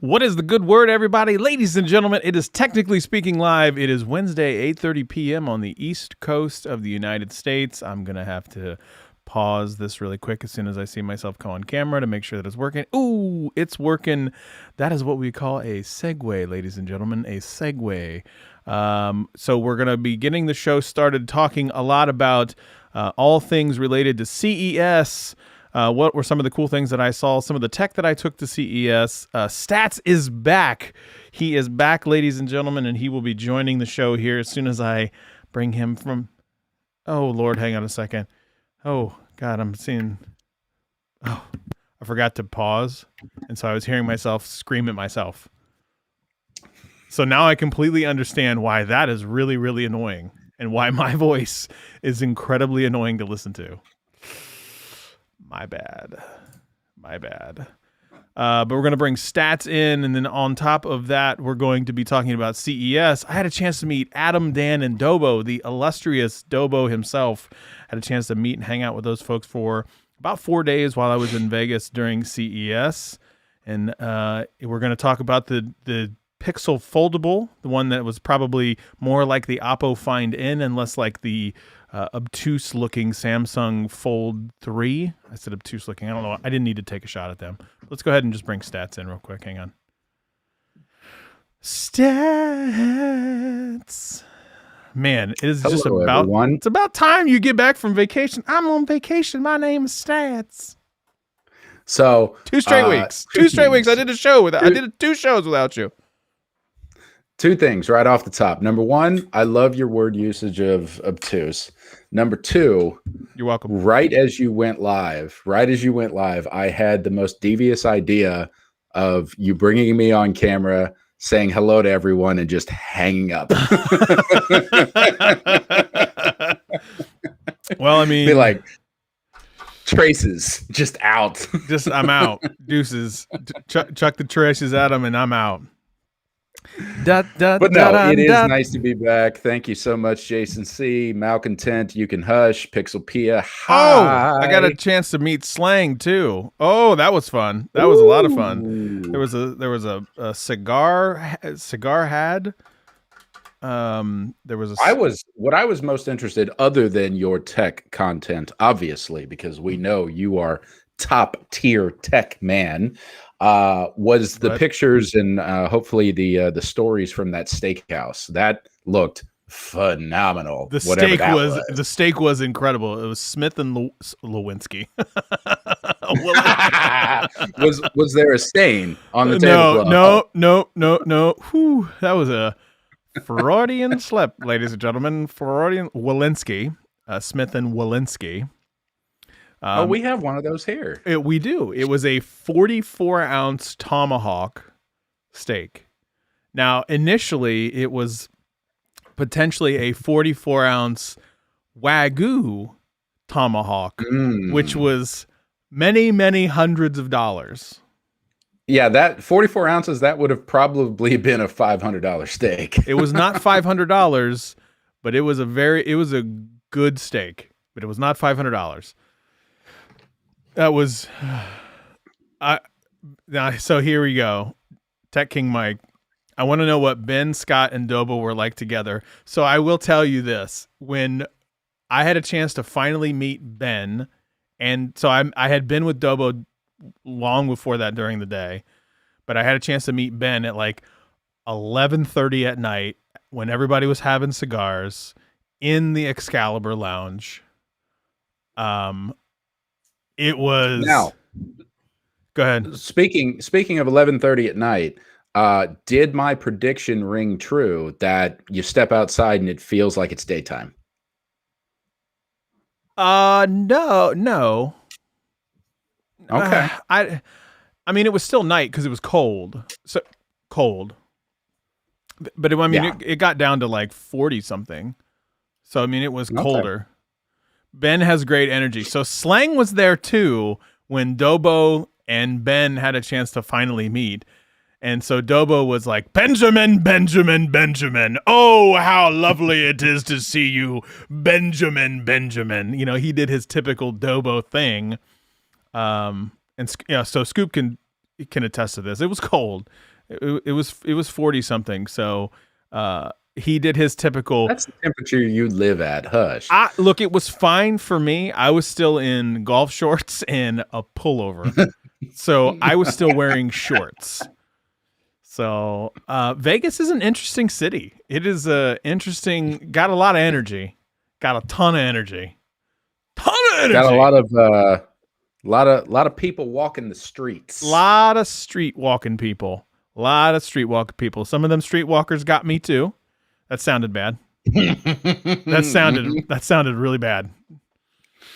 What is the good word, everybody? Ladies and gentlemen, it is Technically Speaking Live. It is Wednesday, 8:30 p.m. on the East Coast of the United States. I'm going to have to pause this really quick as soon as I see myself come on camera to make sure that it's working. Ooh, it's working. That is what we call a segue, ladies and gentlemen, a segue. So we're going to be getting the show started talking a lot about all things related to CES. What were some of the cool things that I saw? Some of the tech that I took to CES. Stats is back. He is back, ladies and gentlemen, and he will be joining the show here as soon as I bring him from... Oh, Lord, hang on a second. Oh, God, I'm seeing... Oh, I forgot to pause, and so I was hearing myself scream at myself. So now I completely understand why that is really, really annoying, and why my voice is incredibly annoying to listen to. My bad. But we're going to bring Stats in, and then on top of that, we're going to be talking about CES. I had a chance to meet Adam, Dan, and Dobo, the illustrious Dobo himself. Had a chance to meet and hang out with those folks for about 4 days while I was in Vegas during CES. And we're going to talk about the Pixel Foldable, the one that was probably more like the Oppo Find N and less like the obtuse-looking Samsung Fold 3. I said obtuse-looking. I don't know. I didn't need to take a shot at them. Let's go ahead and just bring Stats in real quick. Hang on. Stats. Man, it is just about everyone. It's about time you get back from vacation. I'm on vacation. My name is Stats. So 2 straight weeks. 2 straight weeks. I did a show I did 2 shows without you. 2 things right off the top. Number 1, I love your word usage of obtuse. Number 2, you're welcome. Right as you went live, I had the most devious idea of you bringing me on camera, saying hello to everyone, and just hanging up. Well, I mean, be like, traces, just out. Just I'm out. Deuces. Chuck the traces at them, and I'm out. But no, it is nice to be back. Thank you so much, Jason C. Malcontent, You Can Hush, Pixel Pia. Hi. Oh, I got a chance to meet Slang too. Oh, that was fun. That was a lot of fun. There was a cigar had. There was what I was most interested, other than your tech content, obviously, because we know you are top tier tech man. Was the pictures and hopefully the stories from that steakhouse that looked phenomenal. The steak was incredible. It was Smith and Lewinsky. was there a stain on the table? No. Whew, that was a Freudian slip, ladies and gentlemen. Freudian Walensky, Smith and Walensky. We have one of those here. We do. It was a 44-ounce tomahawk steak. Now, initially, it was potentially a 44-ounce Wagyu tomahawk, which was many, many hundreds of dollars. Yeah, that 44 ounces, that would have probably been a $500 steak. It was not $500, but it was a good steak, but it was not $500. That was, so here we go. Tech King Mike. I want to know what Ben, Scott, and Dobo were like together. So I will tell you this. When I had a chance to finally meet Ben, and so I had been with Dobo long before that during the day, but I had a chance to meet Ben at like 11:30 at night when everybody was having cigars in the Excalibur Lounge. It was now. Go ahead. Speaking of 11:30 at night, did my prediction ring true that you step outside and it feels like it's daytime? No. Okay. I mean, it was still night because it was cold. So cold. But it got down to like 40 something. So I mean, it was colder. Ben has great energy. So Slang was there too when Dobo and Ben had a chance to finally meet. And so Dobo was like, Benjamin. Oh, how lovely it is to see you, Benjamin. You know, he did his typical Dobo thing. So Scoop can attest to this. It was cold. It was 40 something. So he did his typical. That's the temperature you live at. Hush. Look, it was fine for me. I was still in golf shorts and a pullover, so I was still wearing shorts. So Vegas is an interesting city. It is interesting. Got a lot of energy. Got a ton of energy. Got a lot of people walking the streets. Lot of street walking people. Some of them streetwalkers got me too. That sounded bad. that sounded really bad.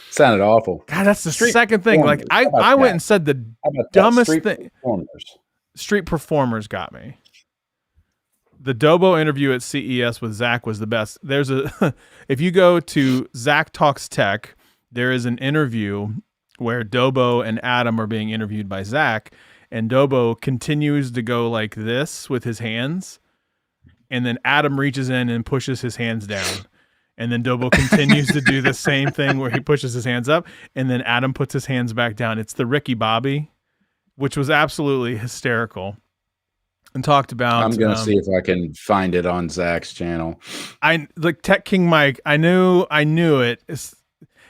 Sounded awful. God, that's the second thing. Like I went and said the dumbest thing. Street performers got me. The Dobo interview at CES with Zach was the best. There's if you go to Zach Talks Tech, there is an interview where Dobo and Adam are being interviewed by Zach, and Dobo continues to go like this with his hands, and then Adam reaches in and pushes his hands down, and then Dobo continues to do the same thing where he pushes his hands up, and then Adam puts his hands back down. It's the Ricky Bobby, which was absolutely hysterical. And talked about. I'm gonna see if I can find it on Zach's channel. Like Tech King Mike. I knew it.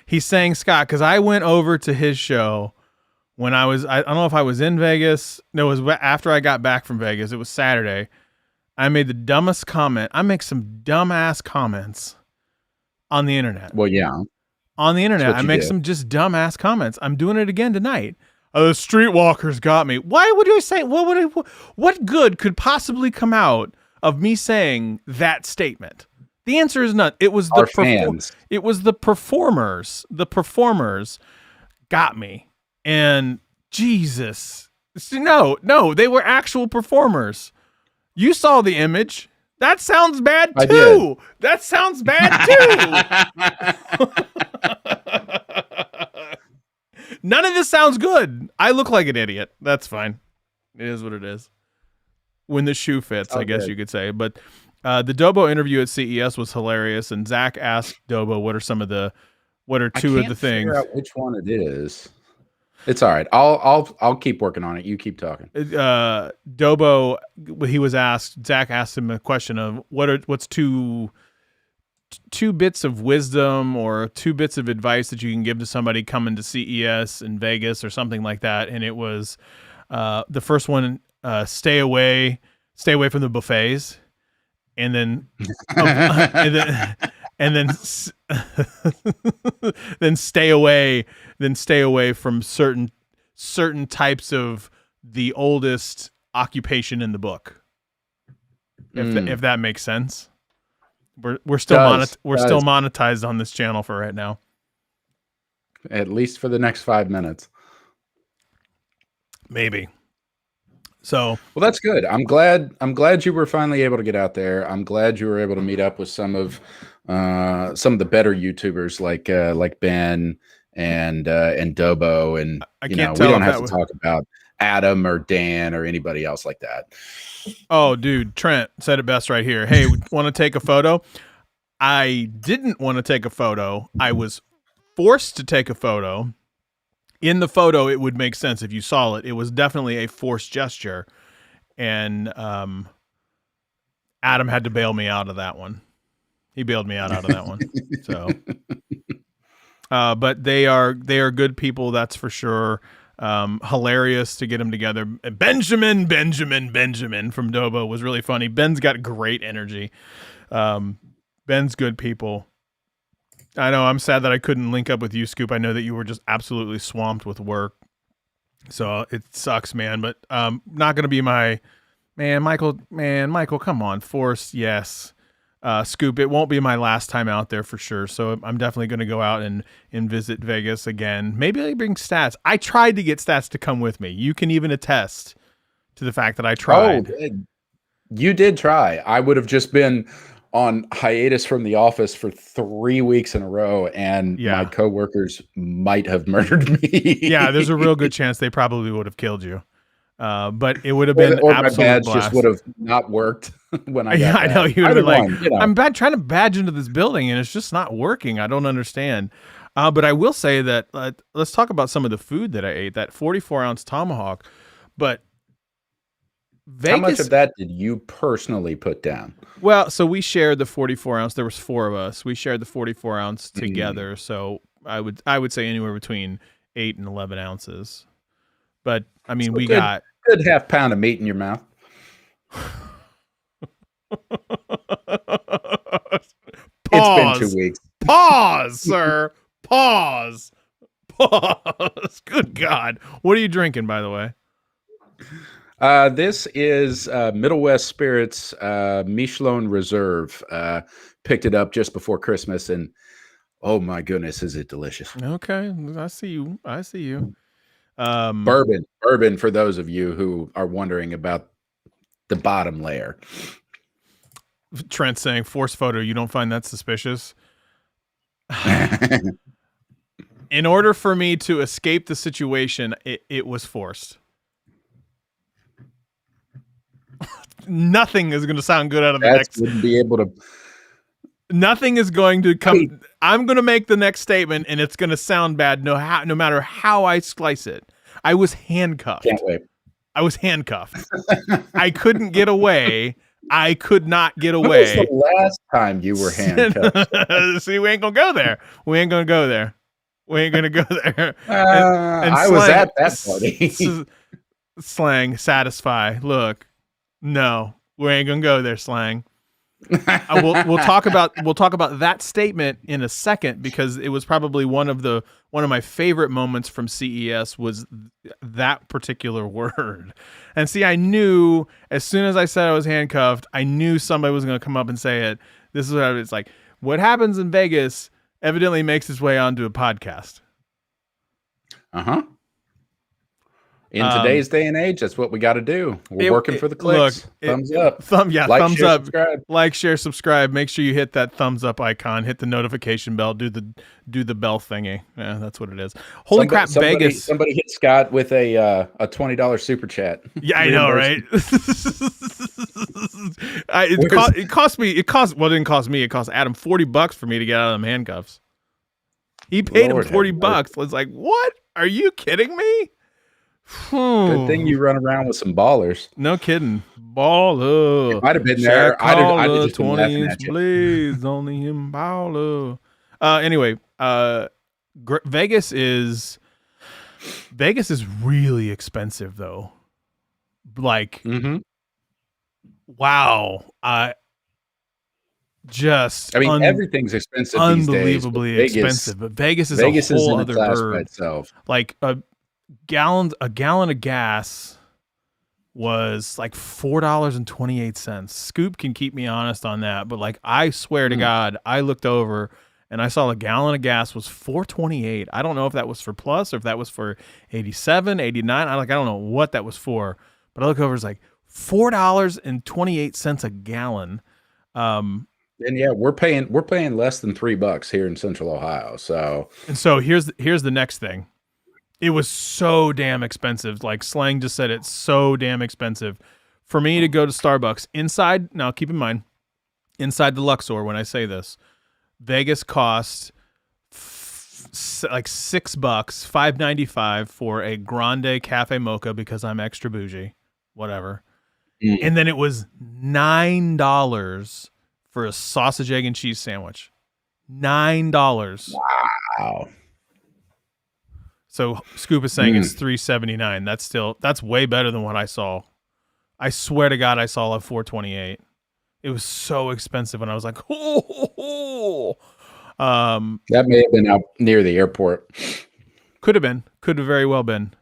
He's saying Scott because I went over to his show when I don't know if I was in Vegas. No, it was after I got back from Vegas. It was Saturday. I made the dumbest comment. I make some dumbass comments on the internet. Well, yeah, on the internet, I make some just dumbass comments. I'm doing it again tonight. The streetwalkers got me. Why would you say? What good could possibly come out of me saying that statement? The answer is none. It was it was the performers. The performers got me. And Jesus, no, they were actual performers. You saw the image. That sounds bad too. That sounds bad too. None of this sounds good. I look like an idiot. That's fine. It is what it is. When the shoe fits, I guess you could say. But the Dobo interview at CES was hilarious, and Zach asked Dobo, "What are two of the things?" Figure out which one it is. It's all right. I'll keep working on it. You keep talking. Dobo, he was asked. Zach asked him a question of what's two bits of wisdom or 2 bits of advice that you can give to somebody coming to CES in Vegas or something like that. And it was the first one, stay away from the buffets, and then then stay away from certain types of the oldest occupation in the book. If that makes sense. We're still monetized on this channel for right now. At least for the next 5 minutes. Maybe. So well, that's good. I'm glad you were finally able to get out there. I'm glad you were able to meet up with some of the better YouTubers like Ben and Dobo, and we don't have to talk about Adam or Dan or anybody else like that. Oh, dude, Trent said it best right here. Hey, want to take a photo? I didn't want to take a photo. I was forced to take a photo. In the photo, it would make sense if you saw it. It was definitely a forced gesture. And Adam had to bail me out of that one. He bailed me out of that one. So, but they are good people, that's for sure. Hilarious to get them together. Benjamin from Dobo was really funny. Ben's got great energy. Ben's good people. I know I'm sad that I couldn't link up with you, Scoop. I know that you were just absolutely swamped with work. So it sucks, man. But not going to be my... Michael, come on. Force, yes. Scoop, it won't be my last time out there for sure. So I'm definitely going to go out and visit Vegas again. Maybe I bring Stats. I tried to get Stats to come with me. You can even attest to the fact that I tried. Oh, you did try. I would have just been on hiatus from the office for 3 weeks in a row, and my coworkers might have murdered me. Yeah, there's a real good chance they probably would have killed you. But it would have been or absolute my badge blast. just would have not worked when I got back. I know you would have been like, I'm trying to badge into this building and it's just not working. I don't understand. But I will say that let's talk about some of the food that I ate. That 44-ounce tomahawk, but How much Vegas. of that did you personally put down? Well, so we shared the 44 ounce. There was 4 of us. We shared the 44 ounce Mm. together. So I would say anywhere between 8 and 11 ounces. But I mean, So we good, got good half pound of meat in your mouth. It's been 2 Pause. weeks. Pause, sir. Pause. Pause. Good God. What are you drinking, by the way? This is Middle West Spirits Michelin Reserve. Picked it up just before Christmas, and oh my goodness, is it delicious! Okay, I see you. I see you. Bourbon for those of you who are wondering about the bottom layer. Trent saying force photo. You don't find that suspicious? In order for me to escape the situation, it was forced. Nothing is going to sound good out of the next. Wouldn't be able to. Nothing is going to come. Wait. I'm going to make the next statement, and it's going to sound bad. No matter how I slice it. I was handcuffed. Can't wait. I was handcuffed. I couldn't get away. I could not get When away. was the last time you were handcuffed? See, we ain't gonna go there. We ain't gonna go there. We ain't gonna go there. And I was at that party. Slang, satisfy. Look, no, we ain't gonna go there. Slang. We'll talk about that statement in a second, because it was probably one of my favorite moments from CES was that particular word. And see, I knew as soon as I said I was handcuffed, I knew somebody was going to come up and say it. This is what it's like. What happens in Vegas evidently makes its way onto a podcast. Uh-huh. In today's day and age, that's what we got to do. We're working for the clicks. Thumbs up. Like, thumbs share, up. subscribe. Like, share, subscribe. Make sure you hit that thumbs up icon. Hit the notification bell. Do the bell thingy. Yeah, that's what it is. Holy crap, Vegas! Somebody hit Scott with a $20 super chat. Yeah, I know, right? It cost me. It didn't cost me. It cost Adam $40 for me to get out of them handcuffs. He paid him $40. I was like, what? Are you kidding me? Good thing you run around with some ballers. No kidding. Baller. It might have been there. I'd just been laughing at you. Blaze, only him baller. Anyway, Vegas is really expensive though. Like, wow. Everything's expensive unbelievably these days, expensive. But Vegas is a whole other bird by itself. Like a gallon of gas was like $4.28. Scoop can keep me honest on that, but like I swear to God, I looked over and I saw a gallon of gas was $4.28. I don't know if that was for plus or if that was for 87, 89. I don't know what that was for, but I look over, it's like $4.28 a gallon. And yeah, we're paying less than $3 here in Central Ohio. So here's the next thing. It was so damn expensive. Like Slang just said, it's so damn expensive for me to go to Starbucks inside. Now, keep in mind, inside the Luxor, when I say this, Vegas cost like $6, $5.95 for a grande cafe mocha because I'm extra bougie, whatever. And then it was $9 for a sausage, egg, and cheese sandwich. $9. Wow. So Scoop is saying it's $3.79. That's way better than what I saw. I swear to God, I saw a $4.28. It was so expensive, and I was like, oh. That may have been out near the airport. Could have very well been.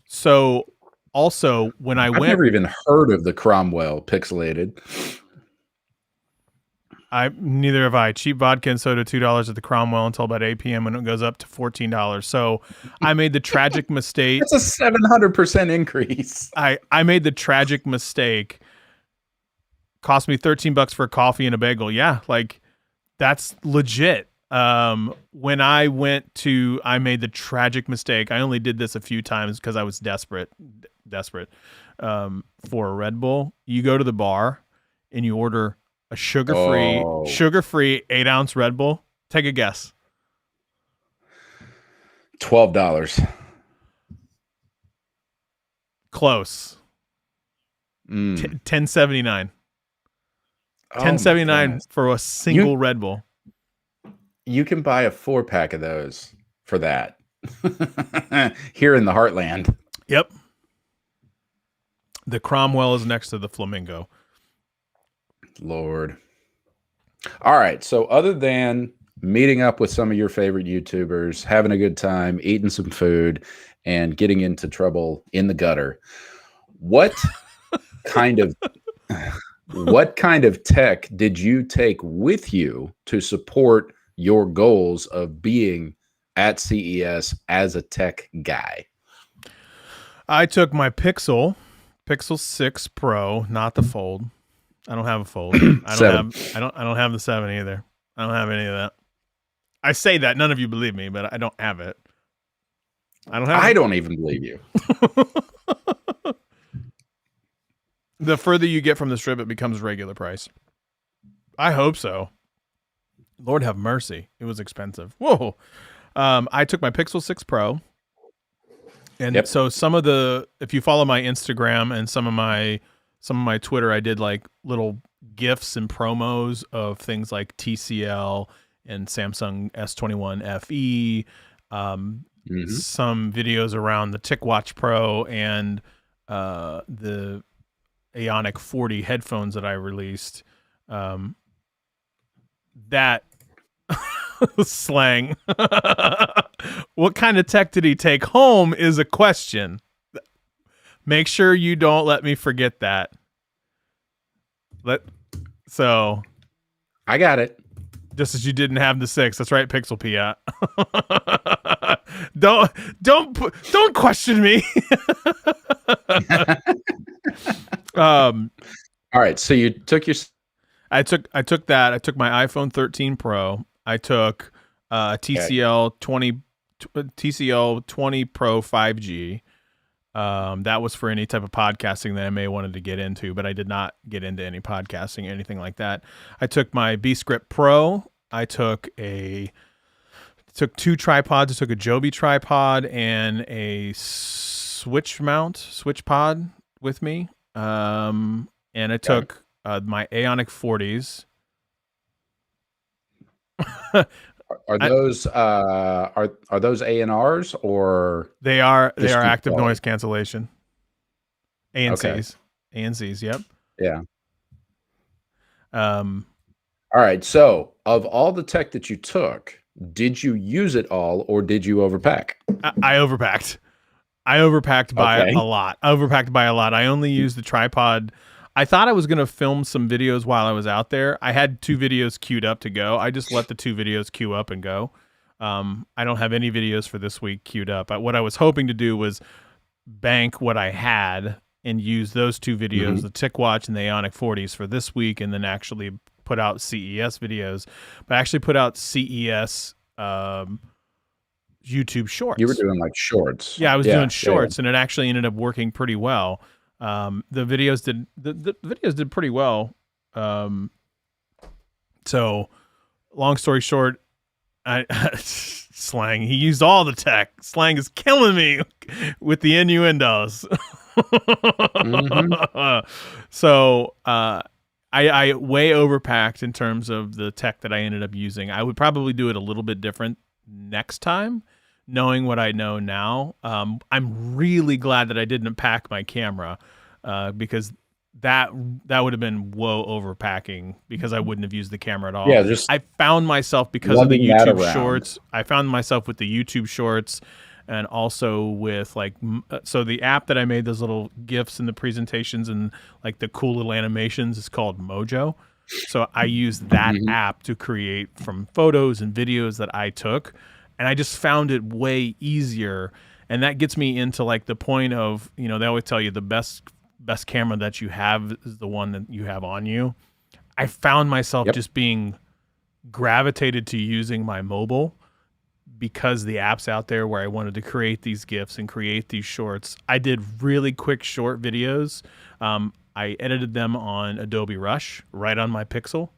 So also when I've never even heard of the Cromwell pixelated. Neither have I. Cheap vodka and soda, $2 at the Cromwell until about 8 p.m. when it goes up to $14. So I made the tragic mistake. That's a 700% increase. I made the tragic mistake. Cost me $13 for a coffee and a bagel. Yeah, like that's legit. When I made the tragic mistake. I only did this a few times because I was desperate. For a Red Bull. You go to the bar and you order a sugar-free 8-ounce Red Bull. Take a guess. $12. Close. Mm. 1079. Oh my 1079 goodness. for a single Red Bull. You can buy a 4-pack of those for that here in the heartland. Yep. The Cromwell is next to the Flamingo. Lord. All right. So other than meeting up with some of your favorite YouTubers, having a good time, eating some food, and getting into trouble in the gutter, what kind of tech did you take with you to support your goals of being at CES as a tech guy? I took my Pixel 6 Pro, not the Fold. I don't have a Fold. I don't have the 7 either. I don't have any of that. I say that, none of you believe me, but I don't have it. I don't even believe you. The further you get from the strip, it becomes regular price. I hope so. Lord have mercy. It was expensive. Whoa. I took my Pixel 6 Pro. And so if you follow my Instagram and some of my Twitter, I did like little GIFs and promos of things like TCL and Samsung S21 FE, some videos around the TicWatch Pro and the Ionic 40 headphones that I released. That slang. What kind of tech did he take home is a question. Make sure you don't let me forget that. So I got it. Just as you didn't have the 6. That's right, Pixel Pia. Don't question me. All right, so you took your I took that. I took my iPhone 13 Pro. I took TCL 20 Pro 5G. That was for any type of podcasting that I may wanted to get into, but I did not get into any podcasting or anything like that. I took my B-Script Pro. I took 2 tripods. I took a Joby tripod and a switch pod with me. And I took my Ionic 40s. Are those ANRs or they are active noise cancellation. ANCs. ANCs, yep. Yeah. All right. So of all the tech that you took, did you use it all or did you overpack? I overpacked. I overpacked by a lot. I only used the tripod. I thought I was going to film some videos while I was out there. I had 2 videos queued up to go. I just let the 2 videos queue up and go. I don't have any videos for this week queued up. What I was hoping to do was bank what I had and use those 2 videos, the TicWatch and the Ionic 40s for this week, and then actually put out CES videos. But I actually put out CES YouTube shorts. You were doing like shorts. Yeah, I was doing shorts, and it actually ended up working pretty well. The videos did pretty well. So long story short, slang. He used all the tech. Slang is killing me with the innuendos. So I way overpacked in terms of the tech that I ended up using. I would probably do it a little bit different next time, knowing what I know now. I'm really glad that I didn't pack my camera because that would have been overpacking because I wouldn't have used the camera at all. Yeah, just I found myself because of the YouTube shorts. I found myself with the YouTube shorts and also with so the app that I made those little GIFs and the presentations and like the cool little animations is called Mojo. So I used that app to create from photos and videos that I took. And I just found it way easier. And that gets me into like the point of, they always tell you the best camera that you have is the one that you have on you. I found myself just being gravitated to using my mobile because the app's out there where I wanted to create these GIFs and create these shorts. I did really quick short videos. I edited them on Adobe Rush right on my Pixel.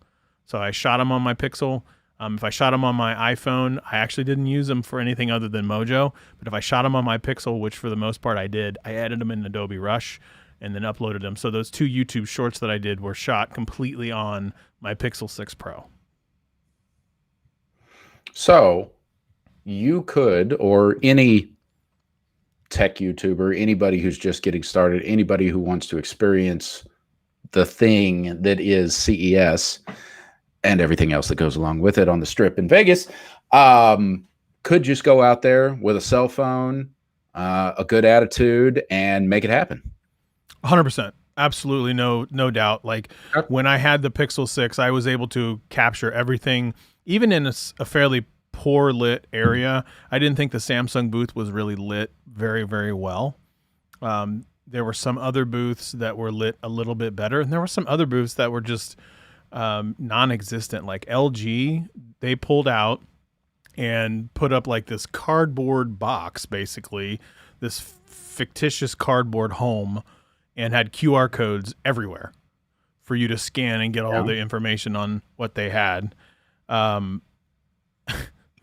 So I shot them on my Pixel. If I shot them on my iPhone, I actually didn't use them for anything other than Mojo. But if I shot them on my Pixel, which for the most part I did, I edited them in Adobe Rush and then uploaded them. So those 2 YouTube shorts that I did were shot completely on my Pixel 6 Pro. So you could, or any tech YouTuber, anybody who's just getting started, anybody who wants to experience the thing that is CES and everything else that goes along with it on the Strip in Vegas, could just go out there with a cell phone, a good attitude, and make it happen. 100%. Absolutely. No doubt. Like when I had the Pixel 6, I was able to capture everything, even in a fairly poor lit area. I didn't think the Samsung booth was really lit very, very well. There were some other booths that were lit a little bit better, and there were some other booths that were just non-existent. Like LG, they pulled out and put up like this cardboard box, basically this fictitious cardboard home, and had QR codes everywhere for you to scan and get all the information on what they had.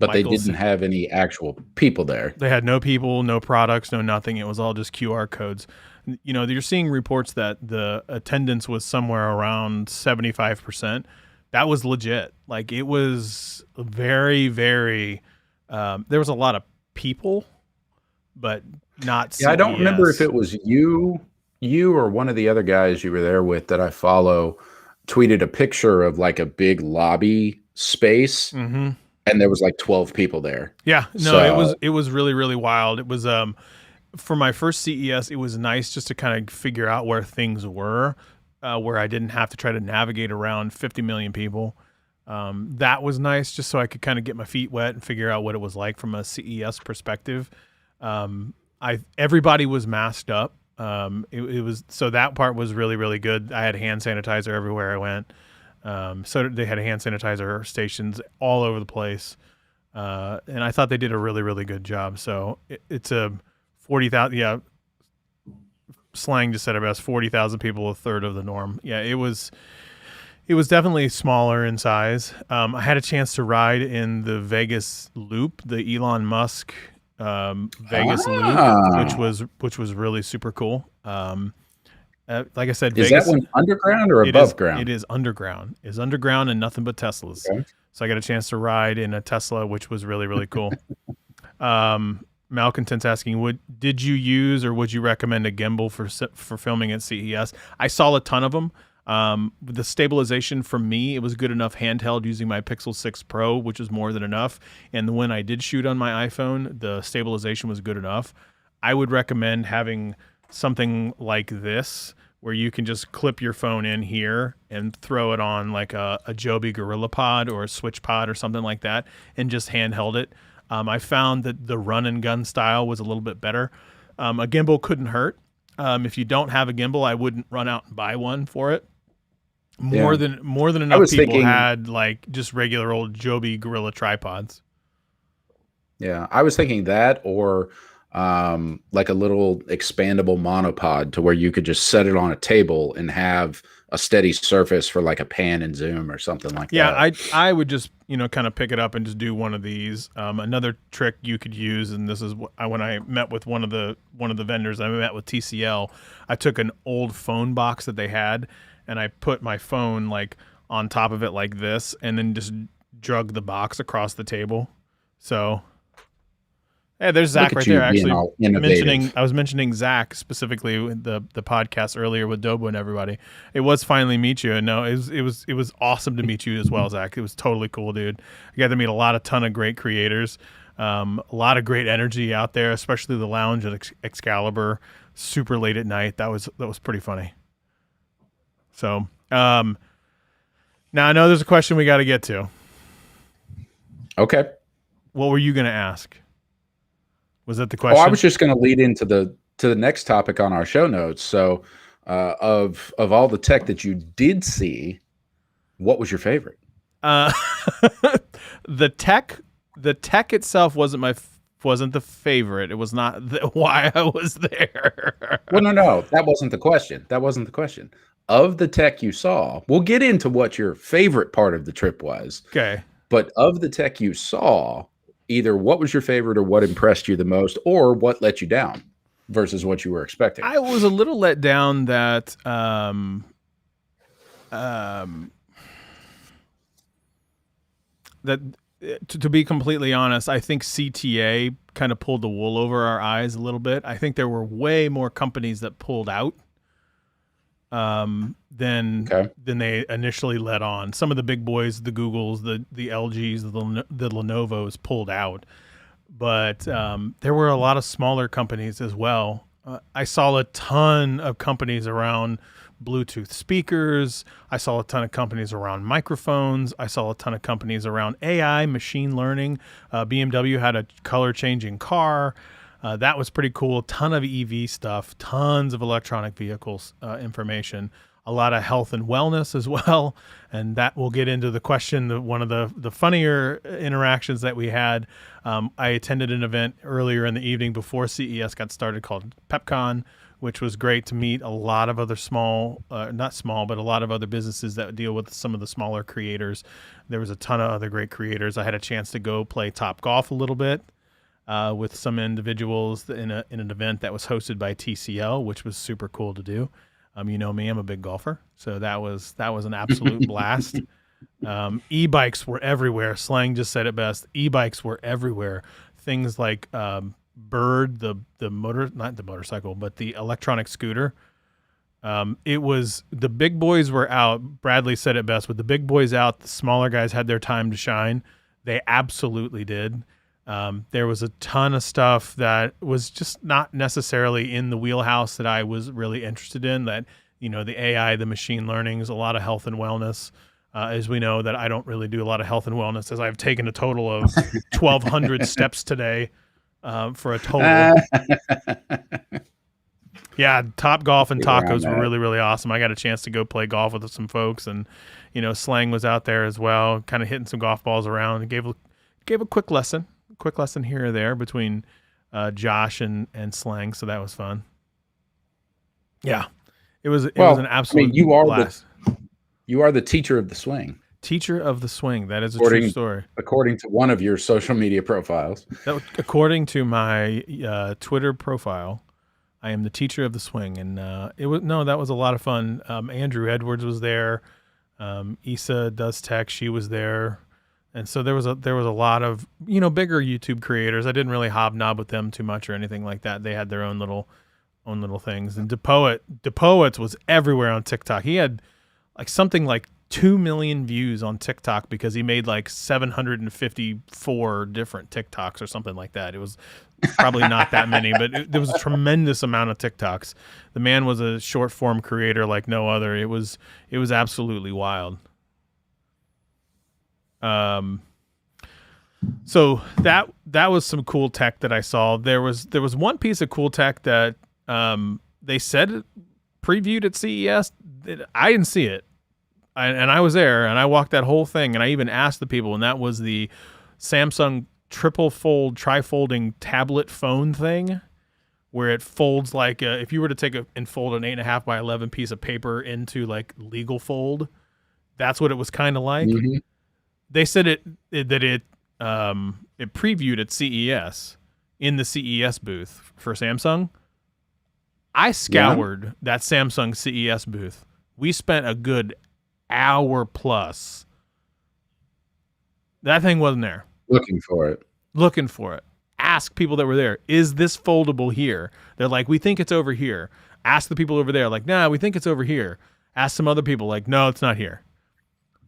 But they didn't have any actual people there. They had no people, no products, no nothing. It was all just QR codes. You know, you're seeing reports that the attendance was somewhere around 75%. That was legit. Like it was very, very, there was a lot of people, but not CES. Yeah, I don't remember if it was you or one of the other guys you were there with that I follow tweeted a picture of like a big lobby space. Mm-hmm. And there was like 12 people there. Yeah, no, so, it was really, really wild. It was for my first CES, it was nice just to kind of figure out where things were, where I didn't have to try to navigate around 50 million people. That was nice, just so I could kind of get my feet wet and figure out what it was like from a CES perspective. Everybody was masked up. It was, so that part was really, really good. I had hand sanitizer everywhere I went. So they had hand sanitizer stations all over the place. And I thought they did a really, really good job. So it's a 40,000, slang just said it best, 40,000 people, a third of the norm. Yeah, it was definitely smaller in size. I had a chance to ride in the Vegas Loop, the Elon Musk Vegas Loop, which was really super cool. Like I said, is Vegas, that one underground or above ground? It is underground. It's underground and nothing but Teslas. Okay. So I got a chance to ride in a Tesla, which was really, really cool. Malcontent's asking, did you use or would you recommend a gimbal for filming at CES? I saw a ton of them. The stabilization for me, it was good enough handheld using my Pixel 6 Pro, which is more than enough. And when I did shoot on my iPhone, the stabilization was good enough. I would recommend having something like this where you can just clip your phone in here and throw it on like a Joby Gorilla Pod or a Switch Pod or something like that and just handheld it. I found that the run and gun style was a little bit better. A gimbal couldn't hurt. If you don't have a gimbal, I wouldn't run out and buy one for it. More than enough people had like just regular old Joby Gorilla tripods. Yeah, I was thinking that, or like a little expandable monopod to where you could just set it on a table and have a steady surface for like a pan and zoom or something like that. Yeah, I would just, kind of pick it up and just do one of these. Another trick you could use, and this is when I met with one of the vendors, I met with TCL, I took an old phone box that they had and I put my phone like on top of it like this and then just drug the box across the table. So hey, there's Zach right there. Actually, I was mentioning Zach specifically in the podcast earlier with Dobo and everybody. It was finally meet you, and no, it was awesome to meet you as well, Zach. It was totally cool, dude. I got to meet a ton of great creators, a lot of great energy out there, especially the lounge at Excalibur, super late at night. That was pretty funny. So now I know there's a question we got to get to. Okay, what were you going to ask? Was that the question? Oh, I was just going to lead into the next topic on our show notes. So, of all the tech that you did see, what was your favorite? The tech itself wasn't the favorite. It was not why I was there. Well, no, that wasn't the question. Of the tech you saw, we'll get into what your favorite part of the trip was. Okay. But of the tech you saw, either what was your favorite or what impressed you the most, or what let you down versus what you were expecting? I was a little let down that um, that to be completely honest, I think CTA kind of pulled the wool over our eyes a little bit. I think there were way more companies that pulled out than Okay. they initially let on. Some of the big boys, the Googles, the LGs, the Lenovo's pulled out, but there were a lot of smaller companies as well. I saw a ton of companies around Bluetooth speakers. I saw a ton of companies around microphones. I saw a ton of companies around AI, machine learning. BMW had a color changing car. That was pretty cool. A ton of EV stuff, tons of electronic vehicles information, a lot of health and wellness as well. And that will get into the question, one of the funnier interactions that we had. I attended an event earlier in the evening before CES got started called PepCon, which was great to meet a lot of other not small, but a lot of other businesses that deal with some of the smaller creators. There was a ton of other great creators. I had a chance to go play Top Golf a little bit. With some individuals in an event that was hosted by TCL, which was super cool to do. You know me, I'm a big golfer, so that was an absolute blast. E-bikes were everywhere. Slang just said it best. E-bikes were everywhere. Things like Bird, the not the motorcycle, but the electronic scooter. It was, the big boys were out. Bradley said it best. With the big boys out, the smaller guys had their time to shine. They absolutely did. There was a ton of stuff that was just not necessarily in the wheelhouse that I was really interested in. That, the AI, the machine learnings, a lot of health and wellness. As we know, that I don't really do a lot of health and wellness, as I've taken a total of 1,200 steps today for a total. Yeah, Top Golf and tacos were really, really awesome. I got a chance to go play golf with some folks, and Slang was out there as well, kind of hitting some golf balls around. And gave a quick lesson here or there between Josh and Slang, so that was fun. Yeah, it was an absolute blast. You are the teacher of the swing. Teacher of the swing. That is a true story. According to one of your social media profiles. According to my Twitter profile, I am the teacher of the swing, and that was a lot of fun. Andrew Edwards was there. Issa Does Tech, she was there. And so there was a lot of, bigger YouTube creators. I didn't really hobnob with them too much or anything like that. They had their own little things. And DePoets was everywhere on TikTok. He had something like 2 million views on TikTok because he made 754 different TikToks or something like that. It was probably not that many, but there was a tremendous amount of TikToks. The man was a short form creator like no other. It was absolutely wild. So that was some cool tech that I saw. There was one piece of cool tech that they said previewed at CES. I didn't see it, and I was there, and I walked that whole thing, and I even asked the people, and that was the Samsung tri-folding tablet phone thing, where it folds if you were to take and fold an 8.5 by 11 piece of paper into legal fold. That's what it was kind of like. Mm-hmm. They said it previewed at CES in the CES booth for Samsung. I scoured that Samsung CES booth. We spent a good hour plus. That thing wasn't there. Looking for it. Ask people that were there, is this foldable here? They're like, we think it's over here. Ask the people over there, nah, we think it's over here. Ask some other people, no, it's not here.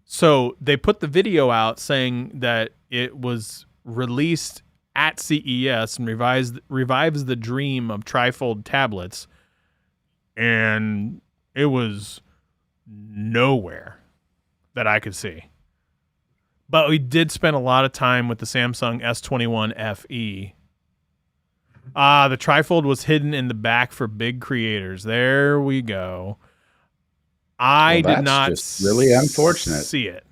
So they put the video out saying that it was released at CES and revives the dream of trifold tablets, and it was nowhere that I could see. But we did spend a lot of time with the Samsung S21 FE. The trifold was hidden in the back for big creators. There we go. I did not just really unfortunate. See it.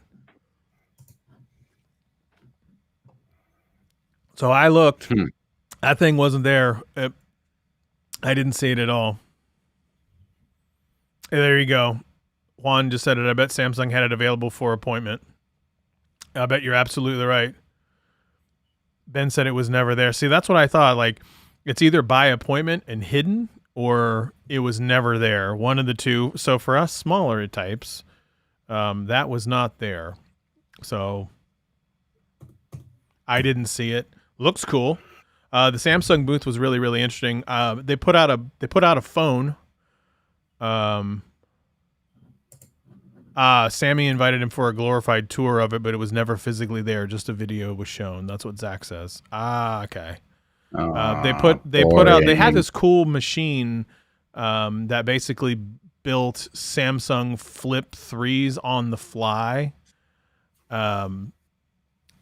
So I looked. That thing wasn't there. I didn't see it at all. Hey, there you go. Juan just said it. I bet Samsung had it available for appointment. I bet you're absolutely right. Ben said it was never there. See, that's what I thought. Like, it's either by appointment and hidden, or it was never there. One of the two. So for us smaller types, that was not there. So I didn't see it. Looks cool. The Samsung booth was really, really interesting. They put out a phone. Sammy invited him for a glorified tour of it, but it was never physically there. Just a video was shown. That's what Zach says. Okay. They put out. They had this cool machine that basically built Samsung Flip 3s on the fly.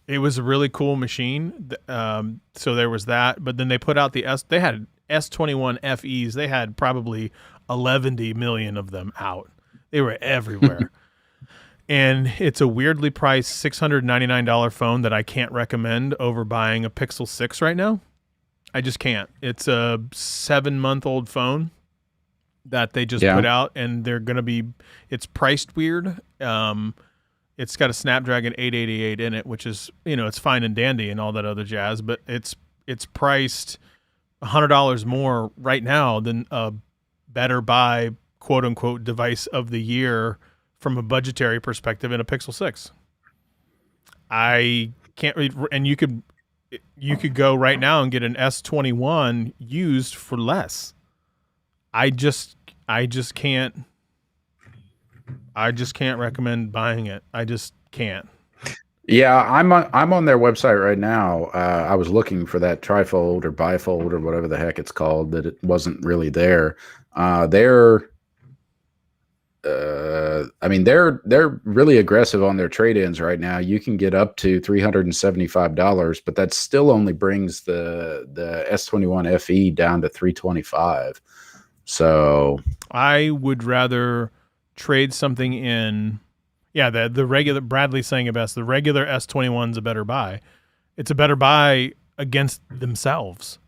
It was a really cool machine. So there was that, but then they put out They had S21 FEs. They had probably 11 million of them out. They were everywhere. And it's a weirdly priced $699 phone that I can't recommend over buying a Pixel 6 right now. I just can't. It's a 7-month-old phone that they just put out, and it's priced weird. It's got a Snapdragon 888 in it, which is, it's fine and dandy and all that other jazz, but it's priced $100 more right now than a better buy, quote unquote, device of the year from a budgetary perspective in a Pixel 6. I can't read, and you could go right now and get an S21 used for less. I just can't recommend buying it. I just can't. Yeah, I'm on their website right now. I was looking for that trifold or bifold or whatever the heck it's called, that it wasn't really there. They're really aggressive on their trade-ins right now. You can get up to $375, but that still only brings the S21 FE down to $325. So I would rather trade something in. Yeah, the regular, Bradley's saying it best. The regular S21's a better buy. It's a better buy against themselves.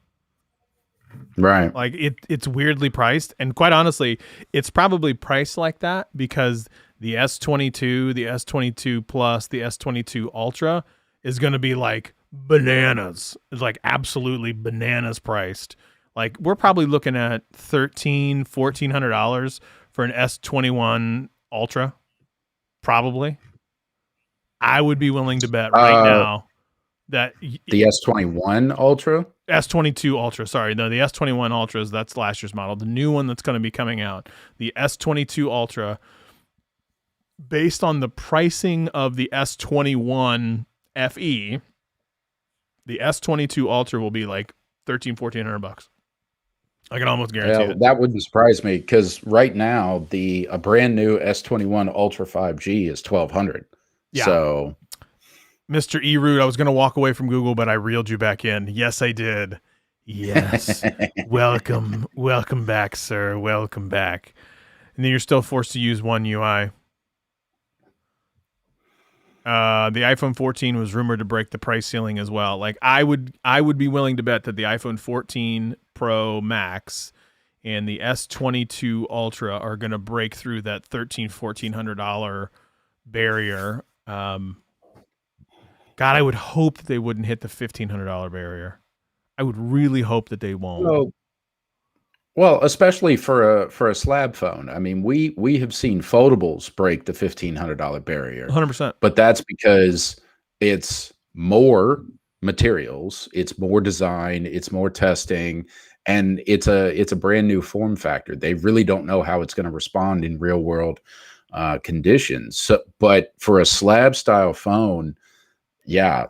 Right. Like it's weirdly priced, and quite honestly, it's probably priced like that because the S22, the S22 Plus, the S22 Ultra is going to be like bananas. It's like absolutely bananas priced. Like we're probably looking at $1,400 for an S21 Ultra. Probably. I would be willing to bet right now that the S21 Ultra, S22 Ultra, sorry. No, the S21 Ultras, that's last year's model. The new one that's going to be coming out, the S22 Ultra, based on the pricing of the S21 FE, the S22 Ultra will be like $1,400. I can almost guarantee it. That wouldn't surprise me because right now a brand new S21 Ultra 5G is $1,200. Yeah. So, Mr. E-Root, I was going to walk away from Google, but I reeled you back in. Yes, I did. Yes. Welcome back, sir. Welcome back. And then you're still forced to use One UI. The iPhone 14 was rumored to break the price ceiling as well. Like I would be willing to bet that the iPhone 14 Pro Max and the S22 Ultra are going to break through that $1,400 barrier. God, I would hope that they wouldn't hit the $1,500 barrier. I would really hope that they won't. Well, especially for a slab phone. I mean, we have seen foldables break the $1,500 barrier. 100%. But that's because it's more materials, it's more design, it's more testing, and it's a brand new form factor. They really don't know how it's going to respond in real world conditions. So, but for a slab style phone, yeah,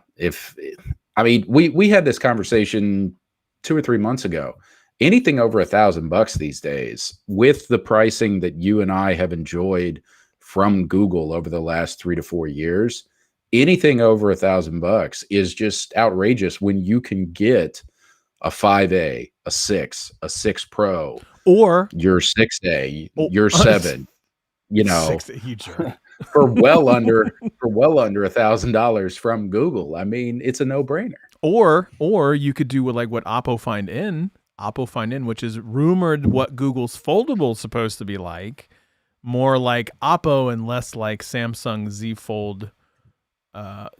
we had this conversation 2 or 3 months ago. Anything over $1,000 these days, with the pricing that you and I have enjoyed from Google over the last 3 to 4 years, anything over $1,000 is just outrageous when you can get a 5A, a 6, a 6 Pro, or your 6A, your 7, for well under $1,000 from Google. I mean, it's a no-brainer. Or you could do what Oppo Find In, which is rumored what Google's foldable is supposed to be like, more like Oppo and less like Samsung Z Fold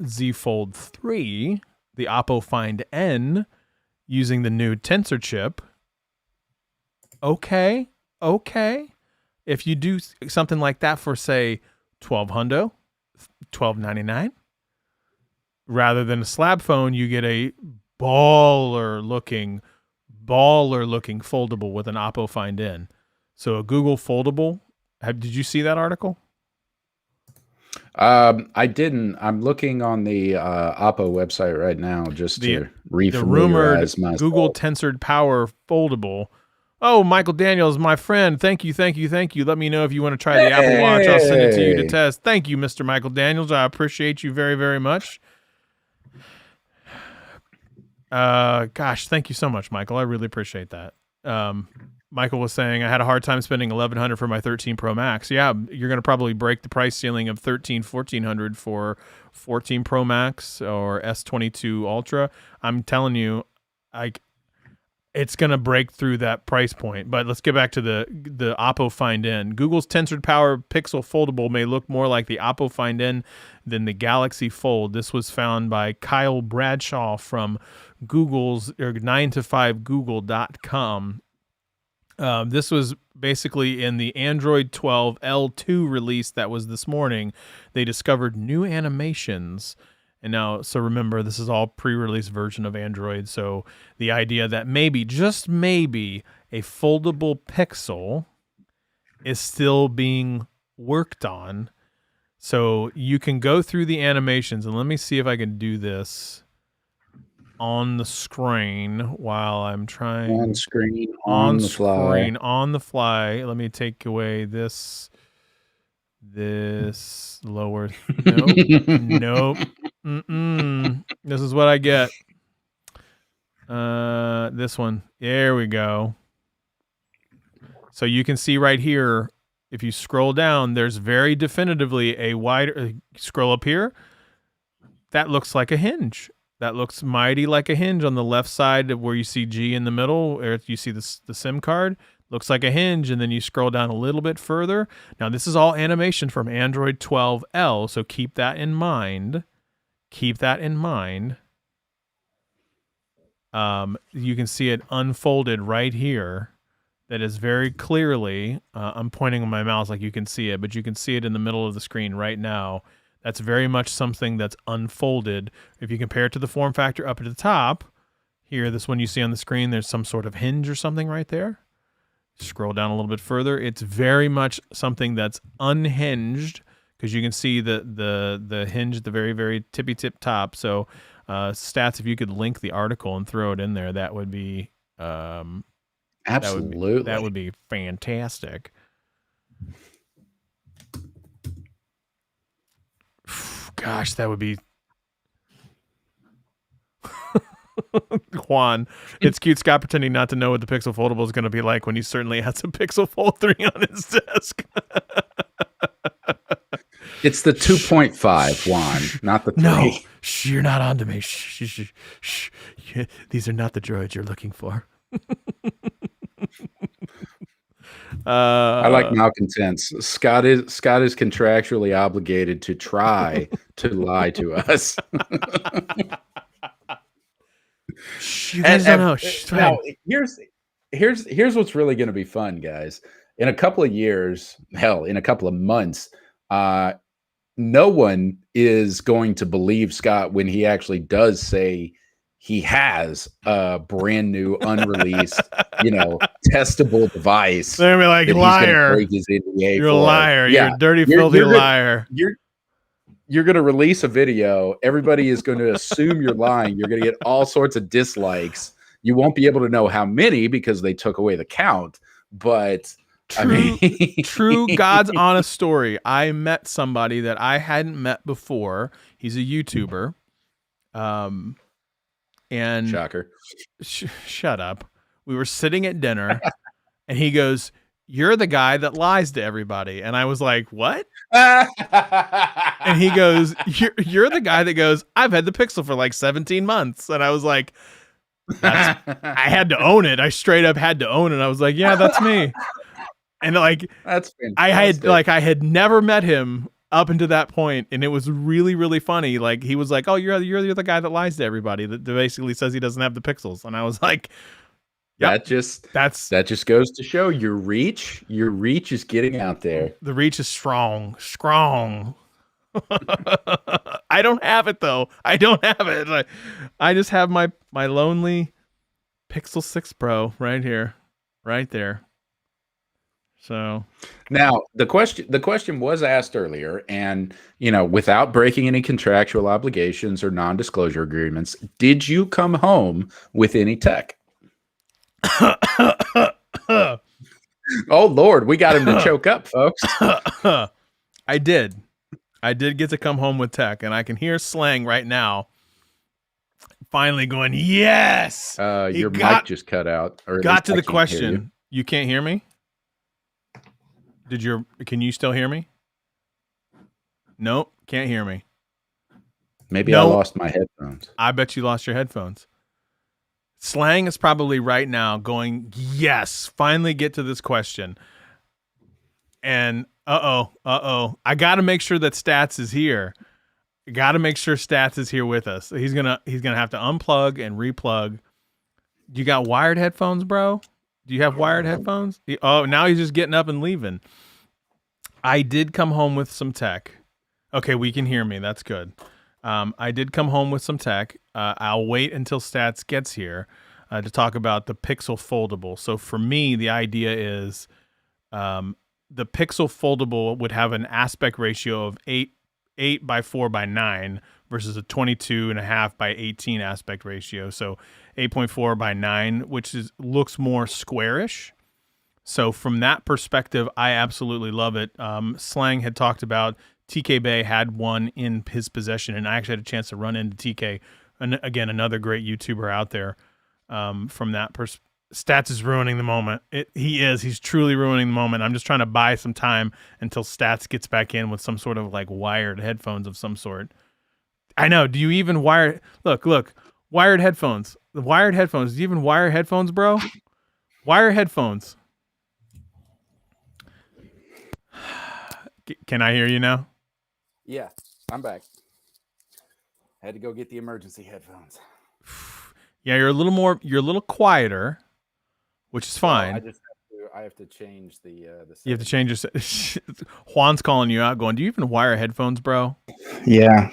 Z Fold 3, the Oppo Find N, using the new Tensor chip. Okay. If you do something like that for, say, $1,200, $1,299, rather than a slab phone, you get a baller looking foldable with an Oppo Find N. So a Google foldable. Did you see that article? I didn't. I'm looking on the Oppo website right now just to the rumored myself. Google Tensored Power foldable. Oh, Michael Daniels, my friend. Thank you. Let me know if you want to try the Apple Watch. I'll send it to you to test. Thank you, Mr. Michael Daniels. I appreciate you very, very much. Gosh, thank you so much, Michael. I really appreciate that. Michael was saying I had a hard time spending $1,100 for my 13 Pro Max. Yeah, you're going to probably break the price ceiling of $1,400 for 14 Pro Max or S22 Ultra. I'm telling you, it's going to break through that price point. But let's get back to the Oppo Find N. Google's Tensored Power Pixel Foldable may look more like the Oppo Find N than the Galaxy Fold. This was found by Kyle Bradshaw from Google's 9to5google.com. This was basically in the Android 12 L2 release that was this morning. They discovered new animations. And now, so remember, this is all pre-release version of Android. So the idea that maybe, just maybe, a foldable Pixel is still being worked on. So you can go through the animations, and let me see if I can do this on the screen while I'm trying. On screen, on the fly. Let me take away this lower. Nope. This is what I get. This one. There we go. So you can see right here, if you scroll down, there's very definitively a wider scroll up here. That looks like a hinge. That looks mighty like a hinge on the left side of where you see G in the middle, or you see the SIM card. Looks like a hinge, and then you scroll down a little bit further. Now, this is all animation from Android 12L, so keep that in mind. You can see it unfolded right here. That is very clearly, I'm pointing with my mouse like you can see it, but you can see it in the middle of the screen right now. That's very much something that's unfolded. If you compare it to the form factor up at the top, here, this one you see on the screen, there's some sort of hinge or something right there. Scroll down a little bit further. It's very much something that's unhinged, because you can see the hinge at the very, very tippy tip top. So Stats, if you could link the article and throw it in there, that would be absolutely, that would be fantastic. Gosh, that would be Juan. It's cute Scott pretending not to know what the Pixel Foldable is going to be like when he certainly has a Pixel Fold 3 on his desk. It's the 2.5, Juan, not the 3. No, you're not on to me. Shh. These are not the droids you're looking for. I like malcontents. Scott is contractually obligated to try to lie to us. You guys don't know. Now, here's what's really going to be fun, guys. In a couple of years, hell, in a couple of months, no one is going to believe Scott when he actually does say he has a brand new, unreleased, testable device. They're gonna be like, liar. You're a liar. Yeah. You're a dirty, filthy liar. You're going to release a video. Everybody is going to assume you're lying. You're going to get all sorts of dislikes. You won't be able to know how many because they took away the count. But true God's honest story. I met somebody that I hadn't met before. He's a YouTuber. And shocker. Shut up. We were sitting at dinner and he goes, "You're the guy that lies to everybody." And I was like, "What?" And he goes, you're the guy that goes, "I've had the Pixel for like 17 months. And I was like, I had to own it. I straight up had to own it. I was like, "Yeah, that's me." And like, that's fantastic. I had never met him up until that point, and it was really, really funny. Like he was like, "Oh, you're the guy that lies to everybody that basically says he doesn't have the pixels," and I was like, "Yep, that just goes to show your reach is getting out there. the reach is strong." I don't have it though. I don't have it. I just have my lonely Pixel 6 Pro right here, right there. So Now, the question was asked earlier, and without breaking any contractual obligations or non-disclosure agreements, did you come home with any tech? Oh Lord, we got him to choke up, folks. I did get to come home with tech, and I can hear Slang right now finally going, yes. Your mic just cut out. Or got to the question. You can't hear me? Can you still hear me? Nope, can't hear me. Maybe I lost my headphones. I bet you lost your headphones. Slang is probably right now going, yes, finally get to this question. And I got to make sure that Stats is here. Got to make sure Stats is here with us. He's gonna have to unplug and replug. You got wired headphones, bro? Do you have wired headphones? Now he's just getting up and leaving. I did come home with some tech. Okay, we can hear me. That's good. I did come home with some tech. I'll wait until Stats gets here to talk about the Pixel Foldable. So for me, the idea is the Pixel Foldable would have an aspect ratio of 8 by 4 by 9 versus a 22.5 by 18 aspect ratio. So 8.4 by 9, which looks more squarish. So from that perspective, I absolutely love it. Slang had talked about TK Bay had one in his possession, and I actually had a chance to run into TK, and again, another great YouTuber out there. From that perspective, Stats is ruining the moment. He's truly ruining the moment. I'm just trying to buy some time until Stats gets back in with some sort of like wired headphones of some sort. I know. Do you even wire? Look, wired headphones. The wired headphones. Do you even wire headphones, bro? Wire headphones. Can I hear you now? Yeah, I'm back. Had to go get the emergency headphones. Yeah, you're a little quieter, which is fine. I have to change the you have to change your Juan's calling you out going, do you even wire headphones, bro? Yeah.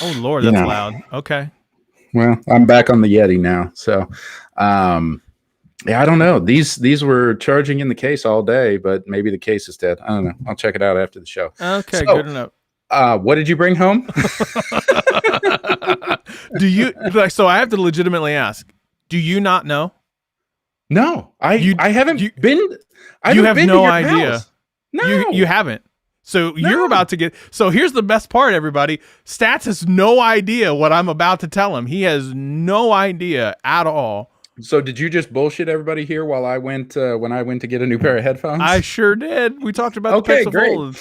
Oh Lord, that's loud. Okay. Well, I'm back on the Yeti now. So I don't know. These were charging in the case all day, but maybe the case is dead. I don't know. I'll check it out after the show. Okay, good enough. What did you bring home? Do you so I have to legitimately ask, do you not know? No, I haven't been. You have no idea. House. No, you haven't. So you're about to get. So here's the best part, everybody. Stats has no idea what I'm about to tell him. He has no idea at all. So did you just bullshit everybody here while I went when I went to get a new pair of headphones? I sure did. We talked about the Pixel Fold.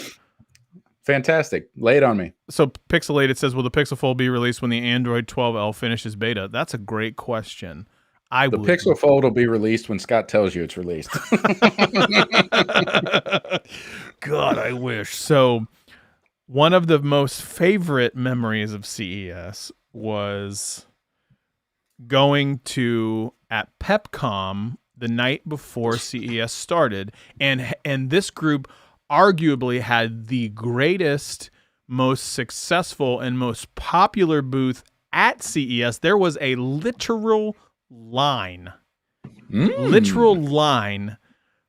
Fantastic. Lay it on me. So Pixelated says, will the Pixel Fold be released when the Android 12L finishes beta? That's a great question. The Pixel Fold will be released when Scott tells you it's released. God, I wish. So one of the most favorite memories of CES was going to at PepCom the night before CES started, and this group arguably had the greatest, most successful, and most popular booth at CES. There was a literal line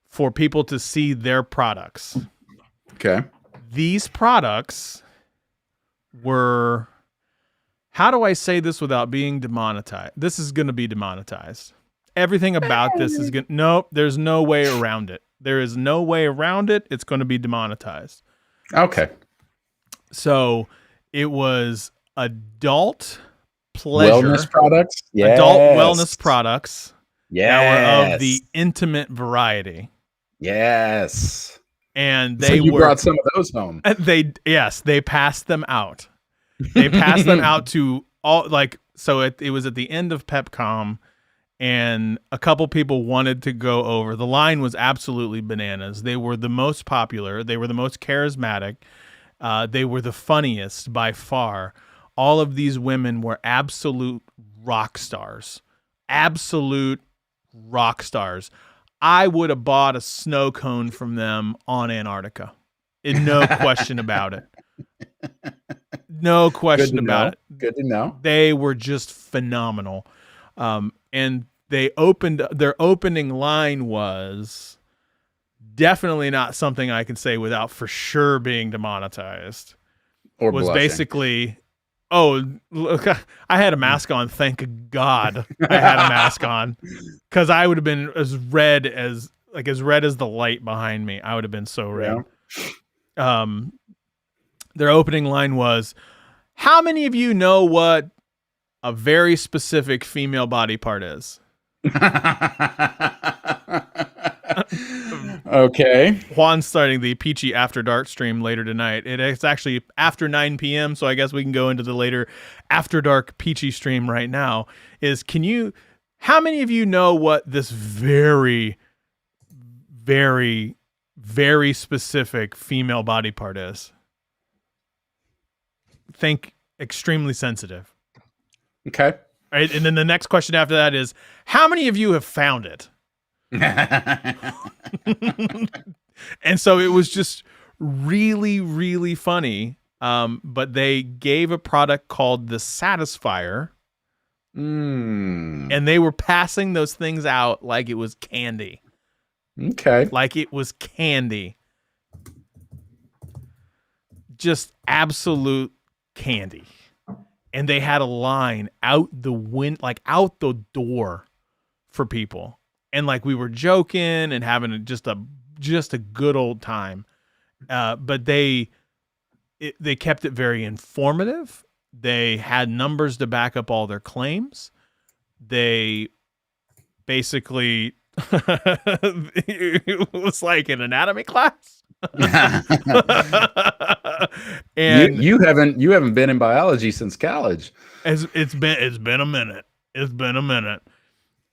for people to see their products. Okay. These products were, how do I say this without being demonetized? This is going to be demonetized. Everything about this is going to, nope, there's no way around it. There is no way around it. It's going to be demonetized. Okay. So it was adult pleasure. Wellness products? Yes. Adult wellness products. Yes. That were of the intimate variety. Yes. And so you brought some of those home. They passed them out. They passed them out to all, like, so it was at the end of PepCom, and a couple people wanted to go over. The line was absolutely bananas. They were the most popular. They were the most charismatic. They were the funniest by far. All of these women were absolute rock stars. Absolute rock stars. I would have bought a snow cone from them on Antarctica. No question about it. No question about it. Good to know. They were just phenomenal. And their opening line was definitely not something I can say without for sure being demonetized. Or was blushing. basically, oh, look, I had a mask on. Thank God I had a mask on, because I would have been as red as the light behind me. I would have been so red. Yeah. Their opening line was, "How many of you know what a very specific female body part is?" Okay. Juan's starting the Peachy After Dark stream later tonight. It's actually after 9 p.m., so I guess we can go into the later After Dark Peachy stream right now. How many of you know what this very, very, very specific female body part is? Think extremely sensitive. Okay. Right, and then the next question after that is, how many of you have found it? And so it was just really, really funny. But they gave a product called the Satisfier. And they were passing those things out like it was candy. Okay. Like it was candy. Just absolute candy. And they had a line out the door for people. And like we were joking and having just a good old time. But they kept it very informative. They had numbers to back up all their claims. They basically it was like an anatomy class. And you haven't been in biology since college. It's been a minute. It's been a minute.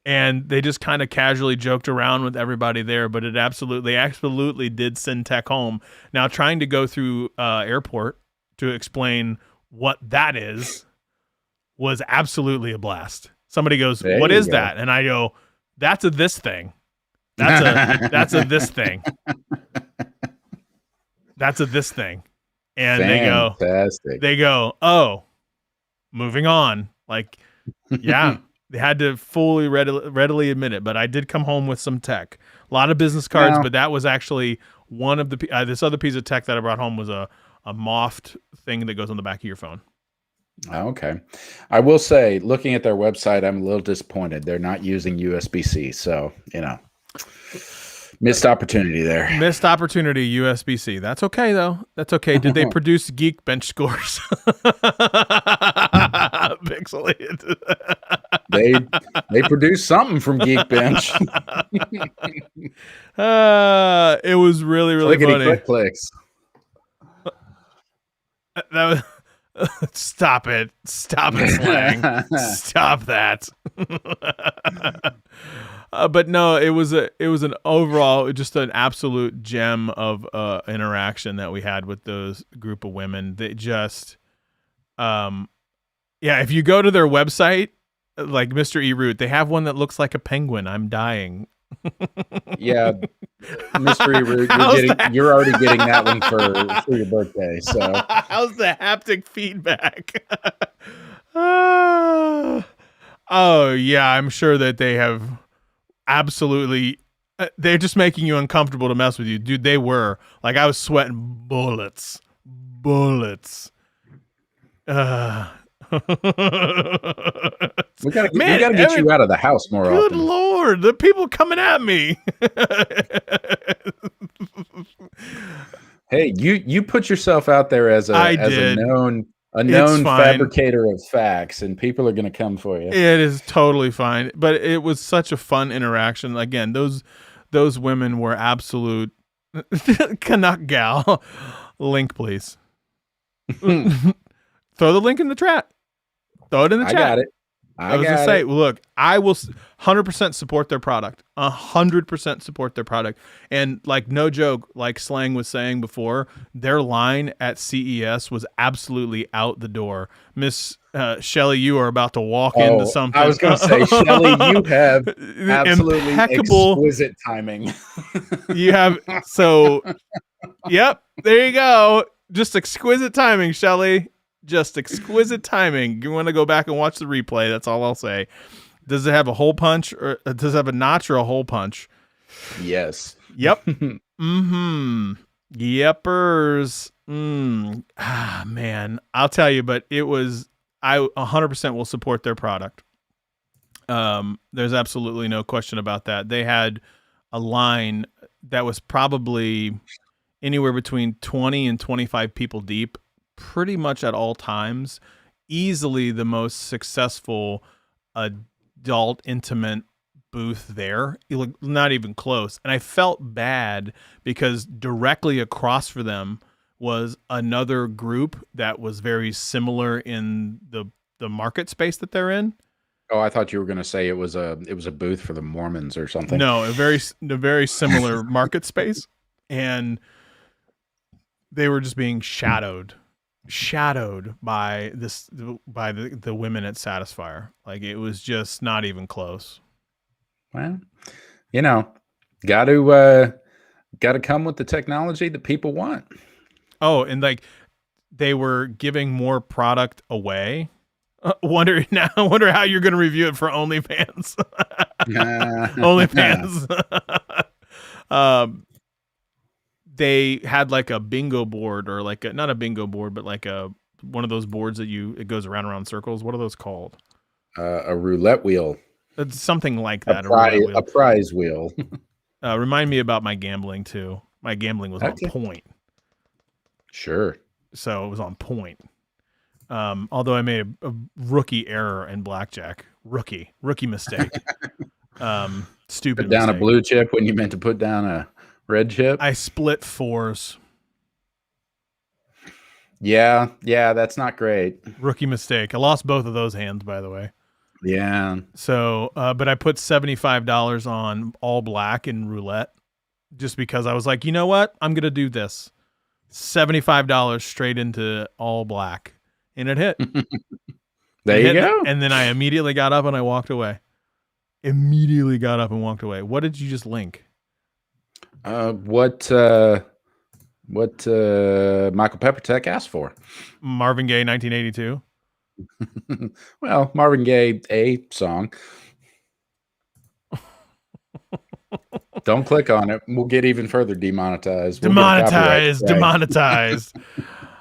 And they just kind of casually joked around with everybody there, but they absolutely did send tech home. Now, trying to go through airport to explain what that is was absolutely a blast. Somebody goes, "What is that?" And I go, "That's a this thing. That's a this thing. That's a this thing." And fantastic. they go, "Oh, moving on." Like, yeah. They had to fully readily admit it, but I did come home with some tech. A lot of business cards, but that was actually one of the this other piece of tech that I brought home was a Moft thing that goes on the back of your phone. Okay. I will say, looking at their website, I'm a little disappointed. They're not using USB-C, so, missed opportunity there. Missed opportunity, USB-C. That's okay, though. That's okay. Did they produce Geekbench scores? Pixelated. They produced something from Geekbench. It was really, really funny. Clicks. That was stop it, slang. Stop that. But no, it was an overall just an absolute gem of interaction that we had with those group of women. They just, if you go to their website, like Mr. E-Root, they have one that looks like a penguin. I'm dying. Yeah, Mr. E-Root, you're already getting that one for your birthday. So how's the haptic feedback? Oh yeah, I'm sure that they have absolutely. They're just making you uncomfortable to mess with you, dude. They were like, I was sweating bullets. We gotta get you out of the house more often. Good Lord, the people coming at me. Hey, you put yourself out there as a known fabricator of facts, and people are going to come for you. It is totally fine, but it was such a fun interaction. Again, those women were absolute Canuck gal. Link, please. Throw the link in the chat. Throw it in the chat. I got it. I I was gonna got say, it. look, I will 100% support their product. 100% support their product. And like, no joke, like Slang was saying before, their line at CES was absolutely out the door. Miss Shelly, you are about to walk into Oh, I something. was going to say, Shelly, you have absolutely Impeccable. exquisite timing. You have so. Yep, there you go. Just exquisite timing, Shelly. Just exquisite timing. You want to go back and watch the replay? That's all I'll say. Does it have a hole punch, or does it have a notch or a hole punch? Yes. Yep. Mm-hmm. Yepers. Man, I'll tell you, but it was. I 100% will support their product. There's absolutely no question about that. They had a line that was probably anywhere between 20 and 25 people deep, pretty much at all times. Easily the most successful adult intimate booth there. Not even close. And I felt bad because directly across for them was another group that was very similar in the market space that they're in. Oh, I thought you were going to say it was a booth for the Mormons or something. No, a very similar market space, and they were just being shadowed by the women at Satisfier. Like, it was just not even close. Well, you know, got to come with the technology that people want. Oh, and like, they were giving more product away. Wonder how you're going to review it for OnlyFans. OnlyFans. They had like a bingo board, or like not a bingo board, but like one of those boards that it goes around in circles. What are those called? A roulette wheel. It's something like that. A prize wheel. Remind me about my gambling too. My gambling was on point. Sure. So it was on point. Although I made a rookie error in blackjack. Rookie mistake. Stupid put down mistake. A blue chip when you meant to put down a red chip. I split fours. Yeah, that's not great. Rookie mistake. I lost both of those hands, by the way. Yeah. So, but I put $75 on all black in roulette, just because I was like, you know what? I'm going to do this. $75 straight into all black. And it hit. There you go. And then I immediately got up and I walked away. What did you just link? What Michael Peppertech asked for? Marvin Gaye, 1982. Well, Marvin Gaye, a song. Don't click on it. We'll get even further demonetized. Demonetized.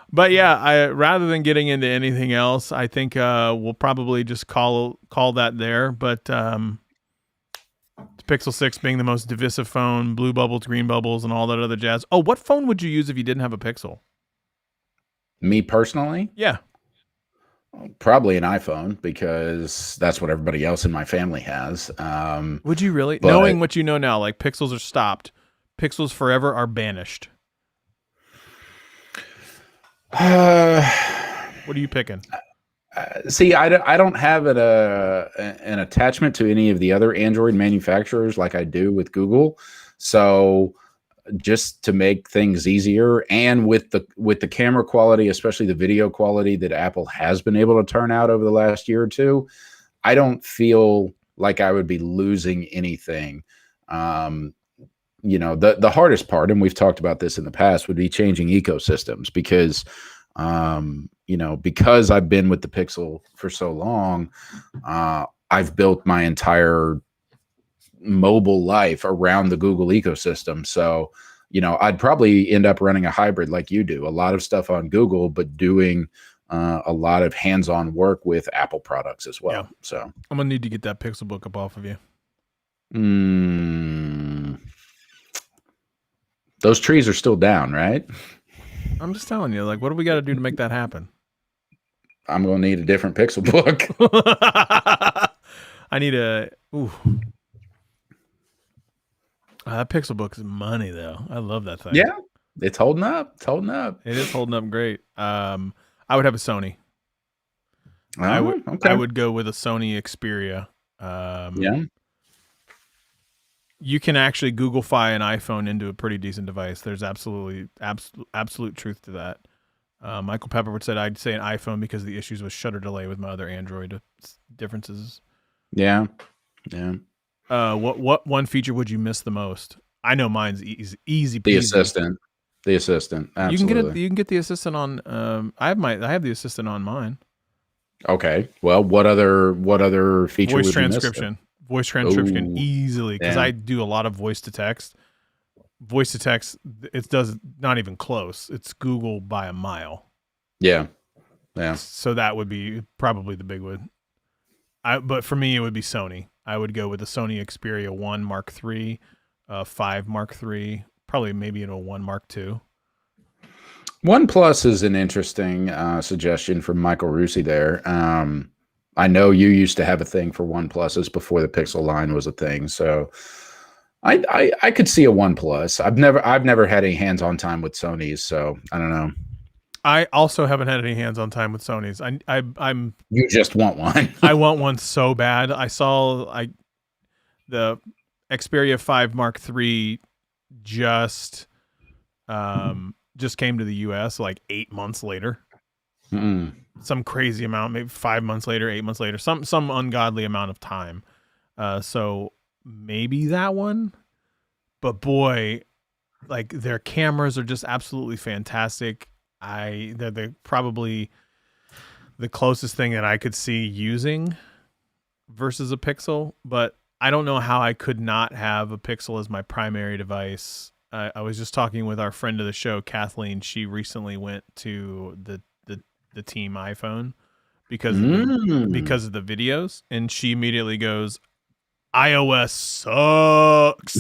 But yeah, rather than getting into anything else, I think we'll probably just call that there. But Pixel 6 being the most divisive phone, blue bubbles, green bubbles, and all that other jazz. Oh, what phone would you use if you didn't have a Pixel? Me personally? Yeah. Probably an iPhone, because that's what everybody else in my family has. Would you really? Knowing what you know now, like, Pixels are stopped. Pixels forever are banished. What are you picking? See, I don't have an attachment to any of the other Android manufacturers like I do with Google. So just to make things easier, and with the camera quality, especially the video quality that Apple has been able to turn out over the last year or two, I don't feel like I would be losing anything. The hardest part, and we've talked about this in the past, would be changing ecosystems, because because I've been with the Pixel for so long, I've built my entire mobile life around the Google ecosystem. So, I'd probably end up running a hybrid like you do, a lot of stuff on Google, but doing a lot of hands-on work with Apple products as well. Yeah. So I'm gonna need to get that Pixel book up off of you. Those trees are still down, right? I'm just telling you, like, what do we got to do to make that happen? I'm going to need a different Pixel book. I need that Pixel book is money, though. I love that thing. Yeah, it's holding up. It is holding up great. I would have a Sony. Oh, I okay. would go with a Sony Xperia. Yeah. You can actually Googlefy an iPhone into a pretty decent device. There's absolute truth to that. Michael Pepperwood said I'd say an iPhone because of the issues with shutter delay with my other Android differences. Yeah. Yeah. What one feature would you miss the most? I know mine's easy The peasy. assistant. The assistant. Absolutely. You can get the assistant on. I have the assistant on mine. Okay. Well, what other feature Voice would you miss? transcription. Voice transcription Oh, easily because yeah. I do a lot of voice to text. Voice to text, it does not even close. It's Google by a mile. Yeah. Yeah. So that would be probably the big one. But for me, it would be Sony. I would go with the Sony Xperia 1 Mark III, 5 Mark III, probably maybe a 1 Mark II. OnePlus is an interesting suggestion from Michael Rusi there. I know you used to have a thing for OnePluses before the Pixel line was a thing, so I could see a OnePlus. I've never had any hands-on time with Sony's, so I don't know. I also haven't had any hands-on time with Sony's. I'm You just want one. I want one so bad. I saw the Xperia 5 Mark III just came to the US like 8 months later. Mm-mm. Some crazy amount, maybe 5 months later, 8 months later, some ungodly amount of time. So maybe that one. But boy, like their cameras are just absolutely fantastic. They're probably the closest thing that I could see using versus a Pixel, but I don't know how I could not have a Pixel as my primary device. I was just talking with our friend of the show, Kathleen. She recently went to the team iPhone because of the videos, and she immediately goes, iOS sucks.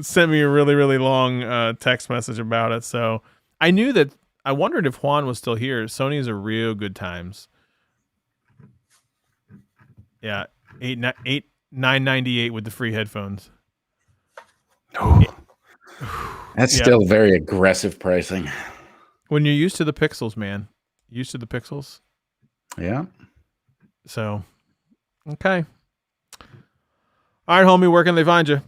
sent me a really long text message about it. So I knew that. I wondered if Juan was still here. Sony's are real good times. Yeah, 998 with the free headphones. That's still very aggressive pricing. When you're used to the pixels, man. Used to the pixels. Yeah. So, okay. All right, homie, where can they find you?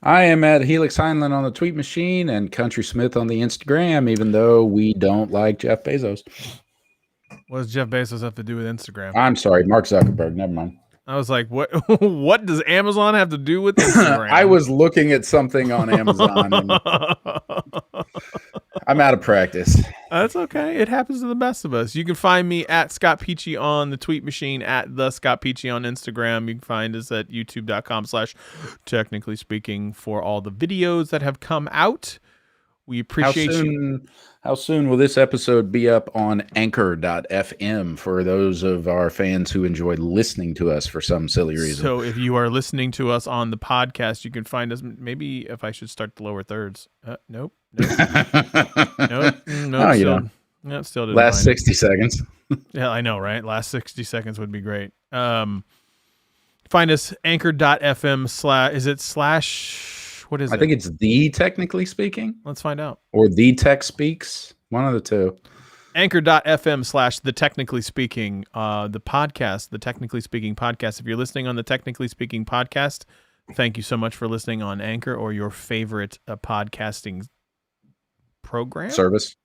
I am at Helix Heinlein on the tweet machine and Country Smith on the Instagram, even though we don't like Jeff Bezos. What does Jeff Bezos have to do with Instagram? I'm sorry, Mark Zuckerberg. Never mind. I was like, what? What does Amazon have to do with Instagram? I was looking at something on Amazon. And I'm out of practice. That's okay. It happens to the best of us. You can find me at Scott Peachy on the tweet machine, at the Scott Peachy on Instagram. You can find us at youtube.com/technically speaking for all the videos that have come out. We appreciate you. How soon will this episode be up on anchor.fm for those of our fans who enjoy listening to us for some silly reason? So if you are listening to us on the podcast, you can find us. Maybe if I should start the lower thirds. Nope. Nope. Oh, you know. No, still didn't. Last 60 seconds. Yeah, I know, right? Last 60 seconds would be great. Find us anchor.fm/ is it slash... What is it? I think it's the Technically Speaking. Let's find out. Or the Tech Speaks. One of the two. Anchor.fm/the Technically Speaking, the podcast, the Technically Speaking podcast. If you're listening on the Technically Speaking podcast, thank you so much for listening on Anchor or your favorite podcasting program. Service.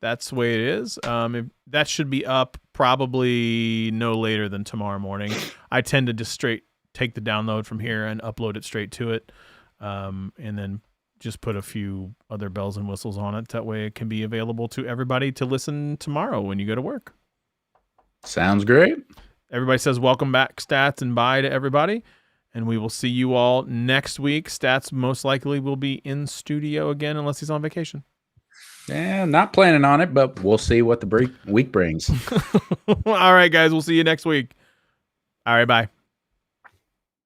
That's the way it is. That should be up probably no later than tomorrow morning. I tend to just take the download from here and upload it straight to it, and then just put a few other bells and whistles on it. That way it can be available to everybody to listen tomorrow when you go to work. Sounds great. Everybody says welcome back, Stats, and bye to everybody. And we will see you all next week. Stats most likely will be in studio again unless he's on vacation. Yeah, not planning on it, but we'll see what the week brings. All right, guys. We'll see you next week. All right, bye.